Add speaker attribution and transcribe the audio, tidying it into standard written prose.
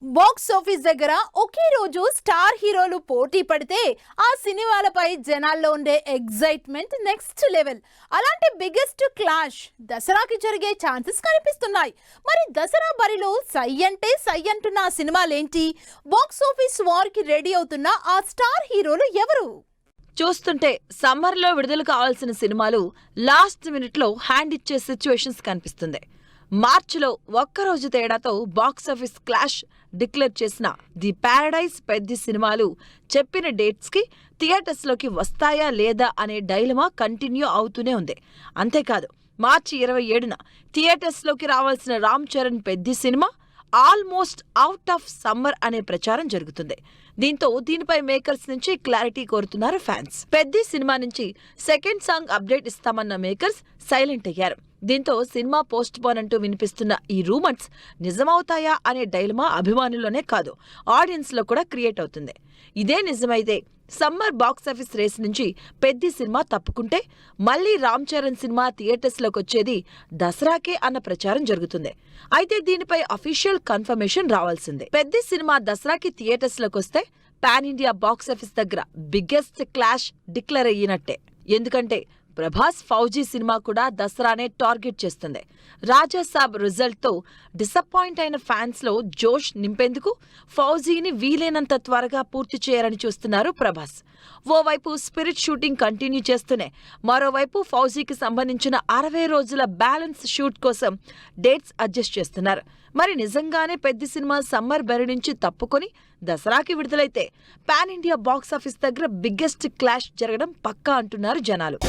Speaker 1: Box office దగ్గర ఒకే రోజు star హీరోలు పోటీ పడితే ఆ సినిమాలపై జనాల్లో ఉండే ఎగ్జైట్మెంట్ నెక్స్ట్ లెవెల్. అలాంటి బిగ్గెస్ట్ క్లాష్ దసరాకి జరిగే ఛాన్సెస్ కనిపిస్తున్నాయి. మరి దసరా బరిలో సై అంటే సై అంటున్న ఆ సినిమాలేంటి? బాక్స్ ఆఫీస్ వార్కి రెడీ అవుతున్న ఆ స్టార్ హీరోలు ఎవరు?
Speaker 2: చూస్తుంటే సమ్మర్లో విడుదల కావాల్సిన సినిమాలు లాస్ట్ మినిట్లో హ్యాండ్ ఇచ్చే సిచ్యువేషన్స్ కనిపిస్తుంది. మార్చిలో ఒక్కరోజు తేడాతో బాక్సాఫీస్ క్లాష్ డిక్లేర్ చేసిన ది ప్యారడైజ్ పెద్ది సినిమాలు చెప్పిన డేట్స్కి థియేటర్స్లోకి వస్తాయా లేదా అనే డైలమా కంటిన్యూ అవుతూనే ఉంది. అంతేకాదు మార్చి 27న థియేటర్స్లోకి రావాల్సిన Ram Charan Peddi cinema almost out of summer అనే ప్రచారం జరుగుతుంది. దీంతో దీనిపై మేకర్స్ నుంచి క్లారిటీ కోరుతున్నారు ఫ్యాన్స్. పెద్ది సినిమా నుంచి సెకండ్ సాంగ్ అప్డేట్ ఇస్తామన్న మేకర్స్ సైలెంట్ అయ్యారు. దీంతో సినిమా పోస్ట్ పోన్ అంటూ వినిపిస్తున్న ఈ రూమర్స్ నిజమవుతాయా అనే డైలమా అభిమానుల్లోనే కాదు ఆడియన్స్ లో కూడా క్రియేట్ అవుతుంది. ఇదే నిజమైతే సమ్మర్ బాక్సాఫీస్ రేస్ నుంచి పెద్ది సినిమా తప్పుకుంటే మళ్లీ రామ్ చరణ్ సినిమా థియేటర్స్లోకి వచ్చేది దసరాకే అన్న ప్రచారం జరుగుతుంది. అయితే దీనిపై అఫీషియల్ కన్ఫర్మేషన్ రావాల్సిందే. పెద్ది సినిమా దసరాకి థియేటర్స్లోకి వస్తే పాన్ ఇండియా బాక్సాఫీస్ దగ్గర బిగ్గెస్ట్ క్లాష్ డిక్లేర్ అయ్యినట్టే. ఎందుకంటే ప్రభాస్ ఫౌజీ సినిమా కూడా దసరానే టార్గెట్ చేస్తుంది. రాజాసాబ్ రిజల్ట్తో డిసప్పాయింట్ అయిన ఫ్యాన్స్లో జోష్ నింపేందుకు ఫౌజీని వీలైనంత త్వరగా పూర్తి చేయాలని చూస్తున్నారు ప్రభాస్. ఓవైపు స్పిరిట్ షూటింగ్ కంటిన్యూ చేస్తూనే మరోవైపు ఫౌజీకి సంబంధించిన 60 రోజుల బ్యాలెన్స్ షూట్ కోసం డేట్స్ అడ్జస్ట్ చేస్తున్నారు. మరి నిజంగానే పెద్ద సినిమా సమ్మర్ బరి నుంచి తప్పుకొని దసరాకి విడుదలైతే పాన్ ఇండియా బాక్సాఫీస్ దగ్గర బిగ్గెస్ట్ క్లాష్ జరగడం పక్కా అంటున్నారు జనాలు.